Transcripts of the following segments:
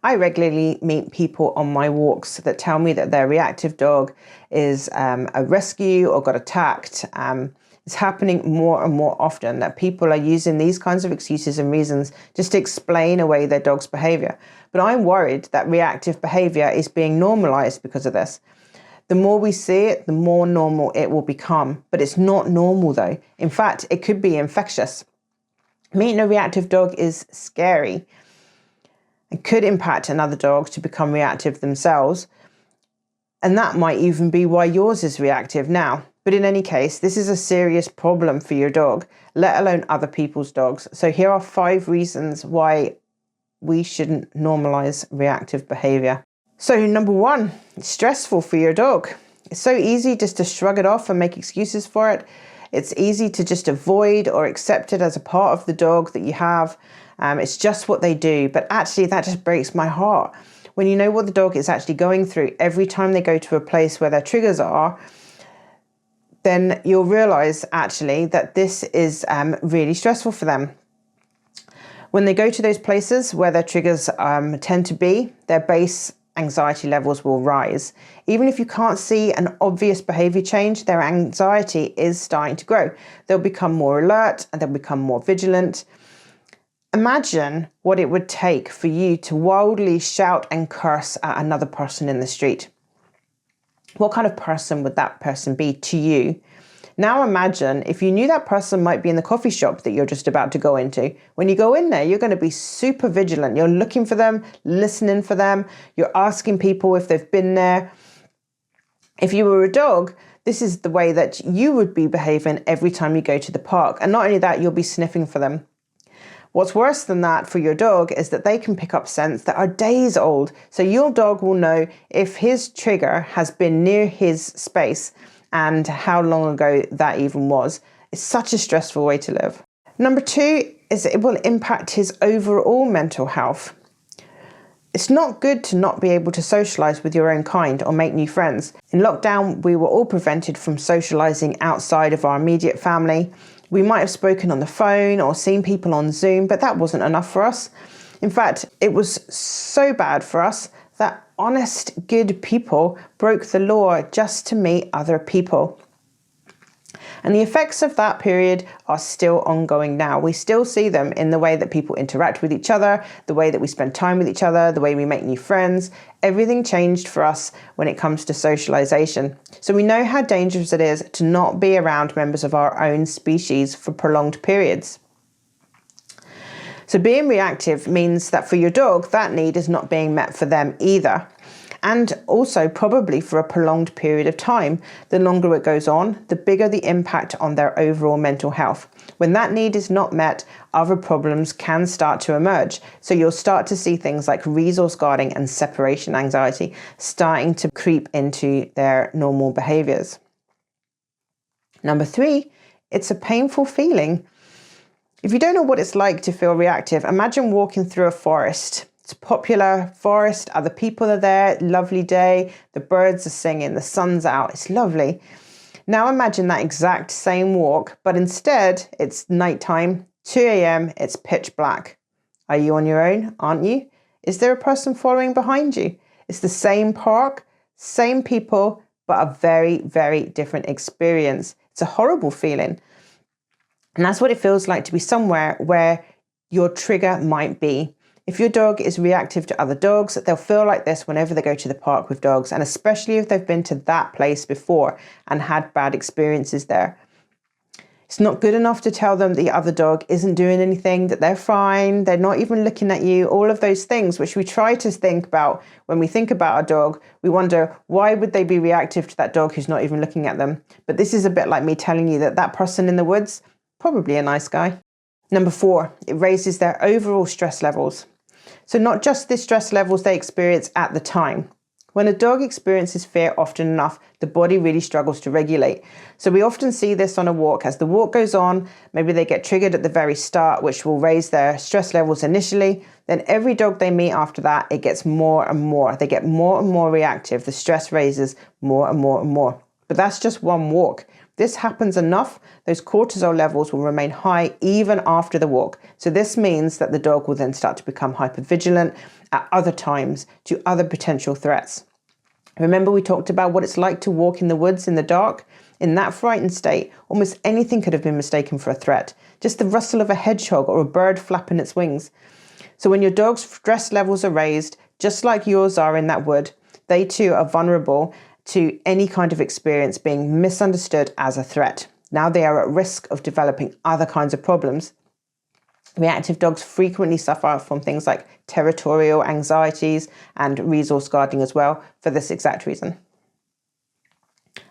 I regularly meet people on my walks that tell me that their reactive dog is a rescue or got attacked. It's happening more and more often that people are using these kinds of excuses and reasons just to explain away their dog's behavior. But I'm worried that reactive behavior is being normalized because of this. The more we see it, the more normal it will become. But it's not normal though. In fact, it could be infectious. Meeting a reactive dog is scary and could impact another dog to become reactive themselves. And that might even be why yours is reactive now. But in any case, this is a serious problem for your dog, let alone other people's dogs. So here are 5 reasons why we shouldn't normalize reactive behavior. So number 1, it's stressful for your dog. It's so easy just to shrug it off and make excuses for it. It's easy to just avoid or accept it as a part of the dog that you have. It's just what they do. But actually, that just breaks my heart. When you know what the dog is actually going through every time they go to a place where their triggers are, then you'll realize actually that this is really stressful for them. When they go to those places where their triggers tend to be, their base anxiety levels will rise. Even if you can't see an obvious behavior change, their anxiety is starting to grow. They'll become more alert and they'll become more vigilant. Imagine what it would take for you to wildly shout and curse at another person in the street. What kind of person would that person be to you? Now imagine if you knew that person might be in the coffee shop that you're just about to go into. When you go in there, you're going to be super vigilant. You're looking for them, listening for them. You're asking people if they've been there. If you were a dog, this is the way that you would be behaving every time you go to the park. And not only that, you'll be sniffing for them. What's worse than that for your dog is that they can pick up scents that are days old. So your dog will know if his trigger has been near his space and how long ago that even was. It's such a stressful way to live. Number 2 is it will impact his overall mental health. It's not good to not be able to socialize with your own kind or make new friends. In lockdown, we were all prevented from socializing outside of our immediate family. We might have spoken on the phone or seen people on Zoom, but that wasn't enough for us. In fact, it was so bad for us that honest, good people broke the law just to meet other people. And the effects of that period are still ongoing now. We still see them in the way that people interact with each other, the way that we spend time with each other, the way we make new friends. Everything changed for us when it comes to socialization. So we know how dangerous it is to not be around members of our own species for prolonged periods. So being reactive means that for your dog, that need is not being met for them either. And also probably for a prolonged period of time. The longer it goes on, the bigger the impact on their overall mental health. When that need is not met, other problems can start to emerge. So you'll start to see things like resource guarding and separation anxiety starting to creep into their normal behaviors. Number 3, it's a painful feeling. If you don't know what it's like to feel reactive, imagine walking through a forest. It's a popular forest, other people are there, lovely day, the birds are singing, the sun's out, it's lovely. Now imagine that exact same walk, but instead it's nighttime, 2 a.m, it's pitch black. Are you on your own? Aren't you? Is there a person following behind you? It's the same park, same people, but a very, very different experience. It's a horrible feeling. And that's what it feels like to be somewhere where your trigger might be. If your dog is reactive to other dogs, they'll feel like this whenever they go to the park with dogs, and especially if they've been to that place before and had bad experiences there. It's not good enough to tell them the other dog isn't doing anything, that they're fine, they're not even looking at you, all of those things which we try to think about when we think about a dog. We wonder, why would they be reactive to that dog who's not even looking at them? But this is a bit like me telling you that that person in the woods, probably a nice guy. Number 4, it raises their overall stress levels. So not just the stress levels they experience at the time. When a dog experiences fear often enough, the body really struggles to regulate. So we often see this on a walk. As the walk goes on, maybe they get triggered at the very start, which will raise their stress levels initially. Then every dog they meet after that, it gets more and more. They get more and more reactive. The stress raises more and more and more. But that's just one walk. This happens enough, those cortisol levels will remain high even after the walk. So this means that the dog will then start to become hypervigilant at other times to other potential threats. Remember, we talked about what it's like to walk in the woods in the dark? In that frightened state, almost anything could have been mistaken for a threat. Just the rustle of a hedgehog or a bird flapping its wings. So when your dog's stress levels are raised, just like yours are in that wood, they too are vulnerable to any kind of experience being misunderstood as a threat. Now they are at risk of developing other kinds of problems. Reactive dogs frequently suffer from things like territorial anxieties and resource guarding as well for this exact reason.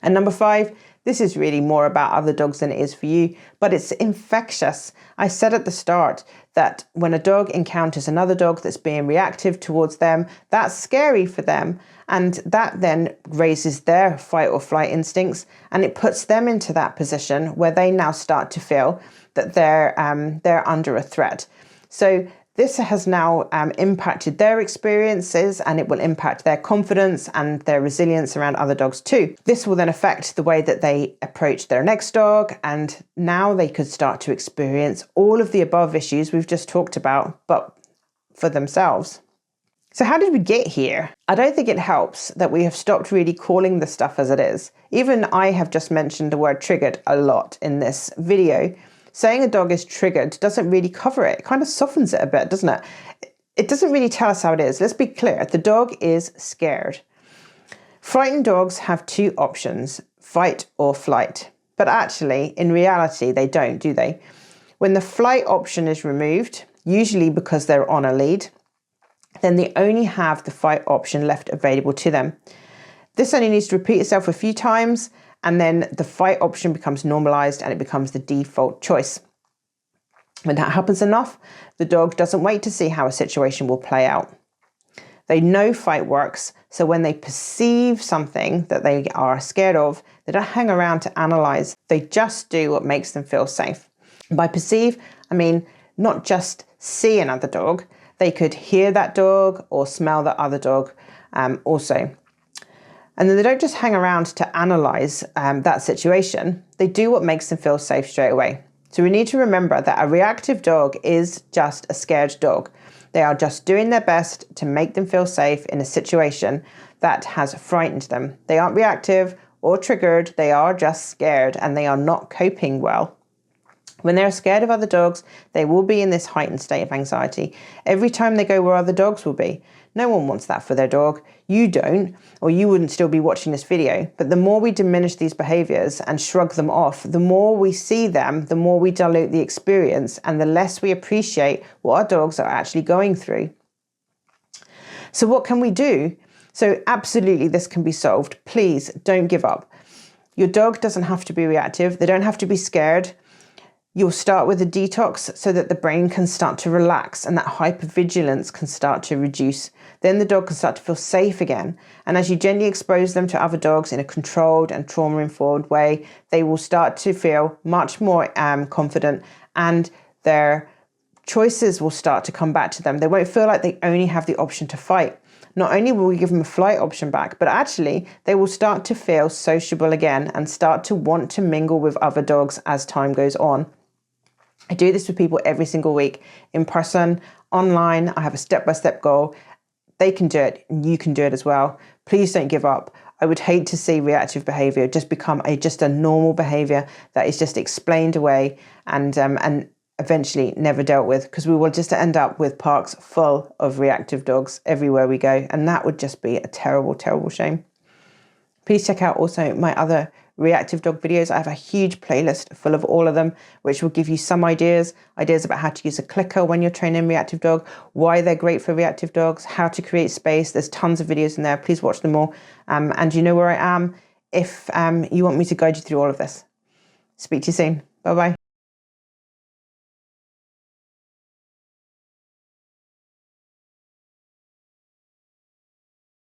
And number 5, this is really more about other dogs than it is for you, but it's infectious. I said at the start that when a dog encounters another dog that's being reactive towards them, that's scary for them. And that then raises their fight or flight instincts, and it puts them into that position where they now start to feel that they're under a threat. So this has now impacted their experiences, and it will impact their confidence and their resilience around other dogs too. This will then affect the way that they approach their next dog, and now they could start to experience all of the above issues we've just talked about, but for themselves. So how did we get here? I don't think it helps that we have stopped really calling the stuff as it is. Even I have just mentioned the word triggered a lot in this video. Saying a dog is triggered doesn't really cover it. It kind of softens it a bit, doesn't it? It doesn't really tell us how it is. Let's be clear. The dog is scared. Frightened dogs have 2 options, fight or flight. But actually, in reality, they don't, do they? When the flight option is removed, usually because they're on a lead, then they only have the fight option left available to them. This only needs to repeat itself a few times, and then the fight option becomes normalized and it becomes the default choice. When that happens enough, the dog doesn't wait to see how a situation will play out. They know fight works, so when they perceive something that they are scared of, they don't hang around to analyze. They just do what makes them feel safe. By perceive, I mean not just see another dog. They could hear that dog or smell that other dog also. And then they don't just hang around to analyze that situation. They do what makes them feel safe straight away. So we need to remember that a reactive dog is just a scared dog. They are just doing their best to make them feel safe in a situation that has frightened them. They aren't reactive or triggered. They are just scared, and they are not coping well. When they're scared of other dogs, they will be in this heightened state of anxiety. Every time they go where other dogs will be. No one wants that for their dog. You don't, or you wouldn't still be watching this video. But the more we diminish these behaviors and shrug them off, the more we see them, the more we dilute the experience, and the less we appreciate what our dogs are actually going through. So what can we do? So absolutely this can be solved. Please don't give up. Your dog doesn't have to be reactive. They don't have to be scared. You'll start with a detox so that the brain can start to relax and that hypervigilance can start to reduce. Then the dog can start to feel safe again. And as you gently expose them to other dogs in a controlled and trauma-informed way, they will start to feel much more confident, and their choices will start to come back to them. They won't feel like they only have the option to fight. Not only will we give them a flight option back, but actually they will start to feel sociable again and start to want to mingle with other dogs as time goes on. I do this with people every single week, in person, online. I have a step-by-step goal. They can do it, and you can do it as well. Please don't give up. I would hate to see reactive behavior just become just a normal behavior that is just explained away and eventually never dealt with, because we will just end up with parks full of reactive dogs everywhere we go, and that would just be a terrible, terrible shame. Please check out also my other reactive dog videos. I have a huge playlist full of all of them, which will give you some ideas about how to use a clicker when you're training a reactive dog, why they're great for reactive dogs, how to create space. There's tons of videos in there. Please watch them all. And you know where I am if you want me to guide you through all of this. Speak to you soon. Bye-bye.